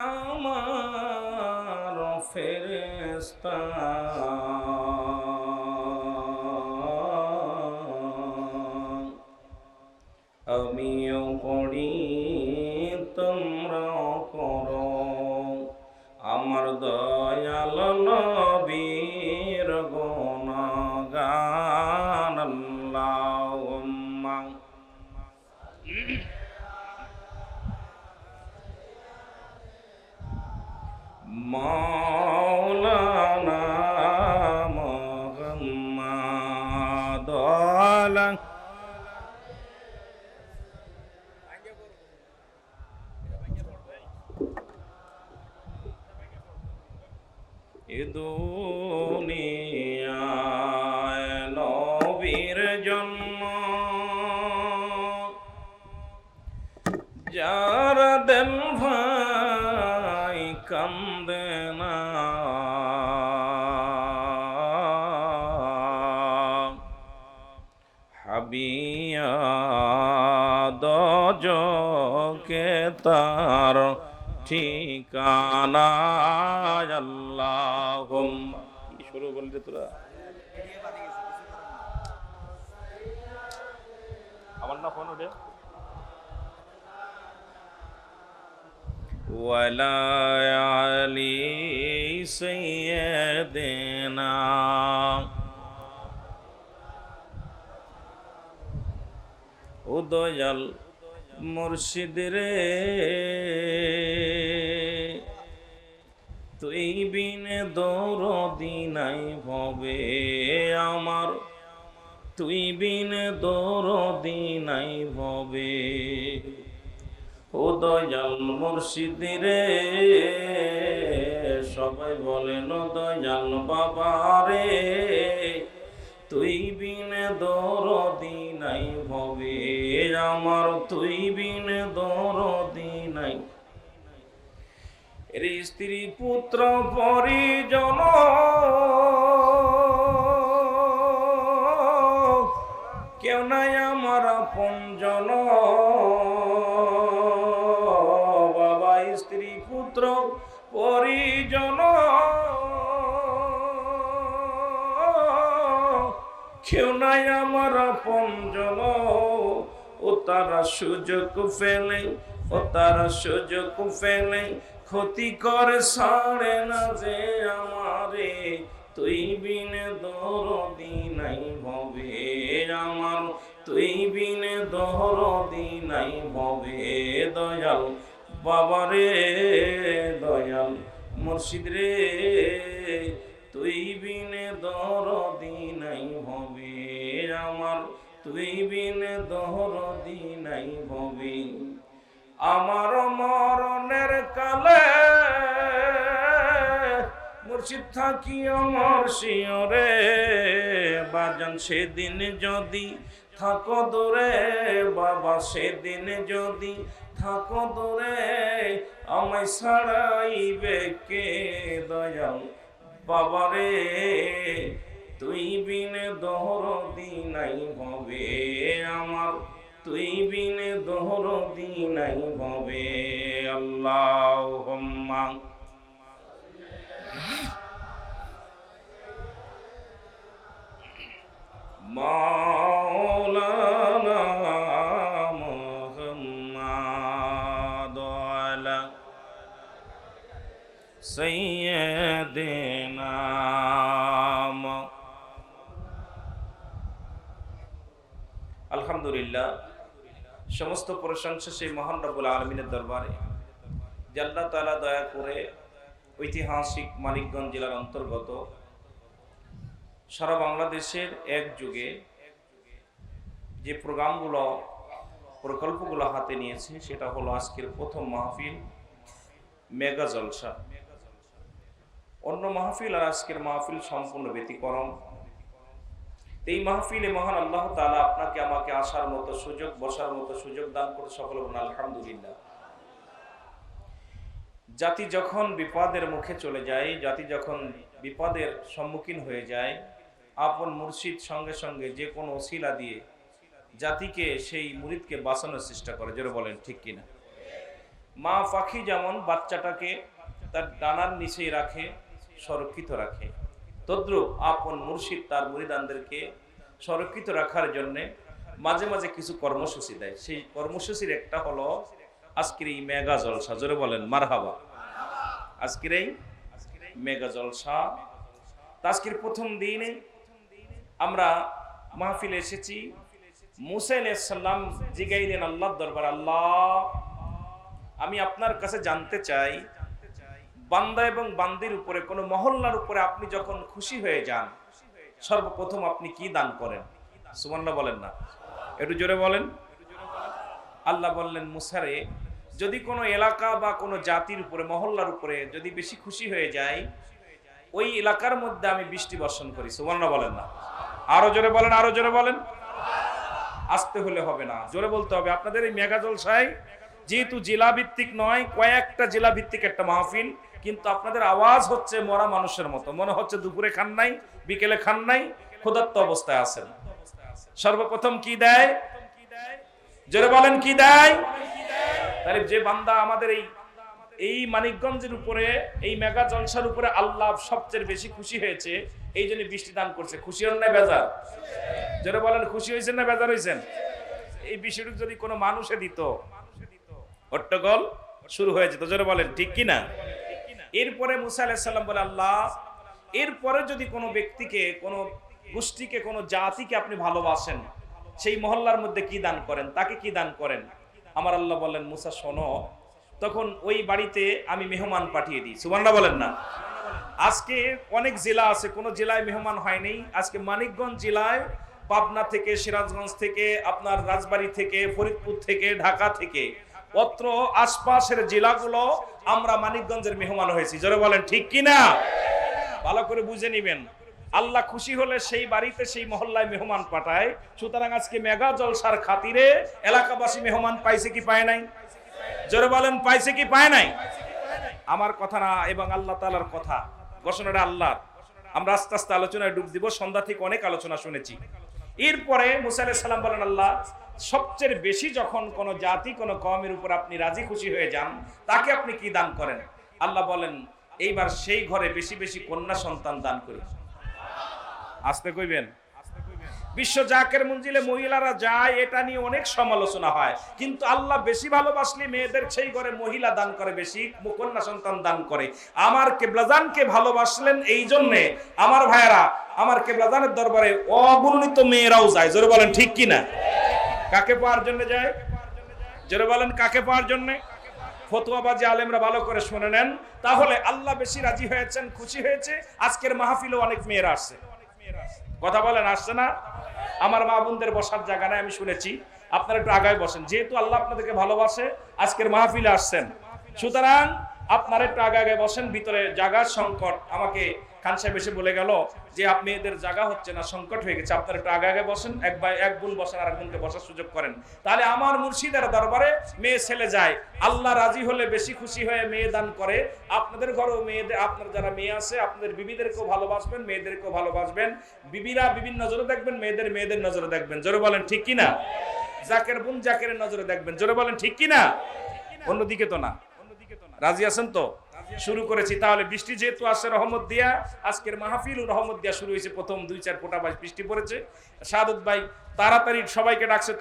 আমার ফেরেশতা আমিও করি তোমরাও করো আমার দয়াল নবীর গুণগান আল্লাহুম্মা মাওলানা মুহাম্মাদ আলা এ দুনিয়ায় নবীর জন্ম যারা দেন ভাই কান্দে না হাবিয়া দজকে তার ঠিকানা আল্লাহুম্মা কি শুরু করলি তোরা আমার না ফোন ওঠে ওয়ালা আলি সাইয়্যিদিনা ও দয়াল মুর্শিদ রে তুই বিনে দরদি নাই ভবে আমার তুই বিনে দরদি নাই ভবে ও দয়াল মুর্শিদ রে সবাই বলেন ও দয়াল বাবা রে তুই বিনে দরদি নাই ভবে আমার তুই বিনে দরদি নাই এর স্ত্রী পুত্র পরিজন কেউ নাই আমার আপনজন বাবা স্ত্রী পুত্র পরিজন কেউ নাই আমার আপনজন ও তারা সুযোগ ফেলে ও তারা সুযোগ ফেলে ক্ষতি করে ছাড়ে না যে আমারে তুই বিনে দরদি নাই ভবে আমার তুই বিনে দরদি নাই ভবে দয়াল বাবারে দয়াল মুর্শিদ রে তুই বিনে দরদি নাই ভবে আমার তুই বিনে দরদি নাই ভবে আমার মরণের কালে মুর্শিদ থাকি আমার শিয়রে বাজান সেদিন যদি থাকো দূরে বাবা সেদিন যদি থাকো দূরে আমায় ছাড়াইবে কে দয়াল বাবারে তুই বিনে দরদি নাই ভবে আমার তুই বিনে দরদি নাই ভবে আল্লাহুম্মা মাওলানা মুহাম্মাদ আলা সাইয়্যিদিনা আলহামদুলিল্লাহ সমস্ত প্রশংসা সেই মহান রব্বুল আলামিনের দরবারে যে আল্লাহ তাআলা দয়া করে ঐতিহাসিক মানিকগঞ্জ জেলার অন্তর্গত সারা বাংলাদেশের এক যুগে যে প্রকল্পগুলো হাতে নিয়েছে সেটা হলো আজকের প্রথম মাহফিল মেগা জলসা। অন্য মাহফিল আর আজকের মাহফিল সম্পূর্ণ ব্যতিক্রম। এই মাহফিলে মহান আল্লাহ তাআলা আপনাকে আমাকে আসার মতো সুযোগ বসার মতো সুযোগ দান করে সকলে বলুন আলহামদুলিল্লাহ। জাতি যখন বিপদের মুখে চলে যায়, জাতি যখন বিপদের সম্মুখীন হয়ে যায়, আপন মুর্শিদ সঙ্গে সঙ্গে যে কোনো ওসিলা দিয়ে জাতিকে সেই মুরিদকে বাঁচানোর চেষ্টা করে। জোরে বলেন ঠিক কিনা। মা পাখি যেমন বাচ্চাটাকে তার ডানার নিচেই রাখে, সুরক্ষিত রাখে, তদ্রূপ আপন মুর্শিদ তার মুরিদানদেরকে সুরক্ষিত রাখার জন্যে মাঝে মাঝে কিছু কর্মসূচি দেয়। সেই কর্মসূচির একটা হলো আজকের এই মেগা জলসা। জোরে বলেন মারহাবা। আজকের এই মেগা জলসা, আজকের প্রথম দিনে আমরা মাহফিলে এসেছি। মুসা আলাইহিস সালাম জিগাইলেন আল্লাহর দরবার, আল্লাহ আমি আপনার কাছে জানতে চাই, বান্দা এবং বান্দির উপরে কোন মহল্লার উপরে আপনি যখন খুশি হয়ে যান সর্বপ্রথম আপনি কি দান করেন? সুবহানাল্লাহ বলেন না, একটু জোরে বলেন। আল্লাহ বললেন মুসারে, যদি কোনো এলাকা বা কোনো জাতির উপরে মহল্লার উপরে যদি বেশি খুশি হয়ে যায় ওই এলাকার মধ্যে আমি বৃষ্টি বর্ষণ করি। সুবহানাল্লাহ বলেন না, আরো জোরে বলেন, আরো জোরে বলেন। আসতে হলে হবে না, জোরে বলতে হবে। আপনাদের এই মেগা জলসায় যেহেতু জেলা ভিত্তিক নয়, কয়েকটা জেলা ভিত্তিক একটা মাহফিল, কিন্তু আপনাদের আওয়াজ হচ্ছে মরা মানুষের মতো, মনে হচ্ছে দুপুরে খান নাই, বিকেলে খান নাই, ক্ষুধার্ত অবস্থায় আছেন। সর্বপ্রথম কি দেয়? জোরে বলেন কি দেয়? তাহলে যে বান্দা আমাদের এই মানিকগঞ্জের উপরে এই মেগা জলসার উপরে আল্লাহ সবচেয়ে বেশি খুশি হয়েছে, এই জন্য বৃষ্টি দান করছে। খুশি হন না বেজার? জোরে বলেন খুশি হয়েছেন না বেজার হয়েছেন? এই বিষয়টুকু যদি কোনো মানুষে দিত হট্টগোল শুরু হয়ে যেত। জোরে বলেন ঠিক কি না? এরপরে মুসা আলাইহিস সালাম বলে, আল্লাহ এরপরে যদি কোনো ব্যক্তিকে, কোনো গোষ্ঠীকে, কোনো জাতিকে আপনি ভালোবাসেন সেই মহল্লার মধ্যে কি দান করেন, তাকে কি দান করেন? আমার আল্লাহ বললেন মুসা শোনো, তখন ওই বাড়িতে আমি মেহমান পাঠিয়ে দিই। সুবহানাল্লাহ বলেন না। আজকে অনেক জেলা আছে, কোনো জেলায় মেহমান হয়নি। আজকে মানিকগঞ্জ জেলায় পাবনা থেকে, সিরাজগঞ্জ থেকে, আপনার রাজবাড়ী থেকে, ফরিদপুর থেকে, ঢাকা থেকে, অত্র আশপাশের জেলাগুলো আমরা মানিকগঞ্জের মেহমান হয়েছি। জোরে বলেন ঠিক কি না? ভালো করে বুঝে নিবেন। আল্লাহ খুশি হলে সেই বাড়িতে, সেই মহল্লায় মেহমান পাঠায়। সুতরাং আজকে মেগা জলসার খাতিরে এলাকাবাসী মেহমান পাইছে কি পায় নাই? জোরে বলেন পাইছে কি পায় নাই? আমার কথা না, এবং আল্লাহ তাআলার কথা, ঘোষণাটা আল্লাহর। আমরা আস্তে আস্তে আলোচনায় ডুব দিব, সন্ধ্যা থেকে অনেক আলোচনা শুনেছি। এরপরে মুসা আলাইহিস সালাম বলেন, আল্লাহ সবচেয়ে বেশি যখন কোনো জাতি, কোনো কওমের উপর আপনি রাজি খুশি হয়ে যান তাকে আপনি কি দান করেন? আল্লাহ বলেন এইবার সেই ঘরে বেশি বেশি কন্যা সন্তান দান করি। আসতে কইবেন। বিশ্ব জাকের মঞ্জিলে মহিলারা যায়, এটা নিয়ে অনেক সমালোচনা হয়, কিন্তু আল্লাহ বেশি ভালোবাসলে মেয়েদের সেই ঘরে মহিলা দান করে, বেশি কন্যা সন্তান দান করে। আমার কেবলাজানকে ভালোবাসলেন এই জন্যে আমার ভাইয়েরা, আমার কেবলাজানের দরবারে অগণিত মেয়েরাও যায়। জোরে বলেন ঠিক কি না? কাকে পাওয়ার জন্য যায়? জোরে বলেন কাকে পাওয়ার জন্য? ফতোয়াবাজি আলেমরা ভালো করে শুনে নেন, তাহলে আল্লাহ বেশি রাজি হয়েছেন, খুশি হয়েছে। আজকের মাহফিলেও অনেক মেয়েরা আসছে। কথা বলেন আসছে না? আমার মা বোনদের বসার জায়গা নাই, আমি শুনেছি। আপনারা একটু আগায় বসেন, যেহেতু আল্লাহ আপনাদেরকে ভালোবাসে আজকের মাহফিলে আসছেন, সুতরাং আপনারা একটু আগে আগে বসেন। ভিতরে জায়গার সংকট, আমাকে খান সাহেব এসে বলে গেল যে আপনি এদের জায়গা হচ্ছে না, সংকট হয়ে গেছে। আপনারা একটু আগে আগে বসেন, এক বোন বসেন, আর এক বোনকে বসার সুযোগ করেন। তাহলে আমার মুর্শিদের দরবারে মেয়ে ছেলে যায়, আল্লাহ রাজি হলে বেশি খুশি হয়ে মেয়ে দান করে। আপনাদের ঘরেও মেয়েদের, আপনার যারা মেয়ে আছে আপনাদের বিবিদেরকেও ভালোবাসবেন, মেয়েদেরকেও ভালোবাসবেন। বিবিরা বিবির নজরে দেখবেন, মেয়েদের নজরে দেখবেন। জোরে বলেন ঠিক কি না? জাকের বোন জাকের নজরে দেখবেন। জোরে বলেন ঠিক কি না? অন্যদিকে তো না। রাজি আছেন তো? শুরু করেছি। তাহলে বৃষ্টি যেহেতু আসছে রহমত দিয়া, আজকের মাহফিল রহমত দিয়া শুরু হয়েছে। প্রথম 2-4 ফোঁটা বৃষ্টি পড়েছে। শাহাদত ভাই তাড়াতাড়ি সবাইকে ডাকছে।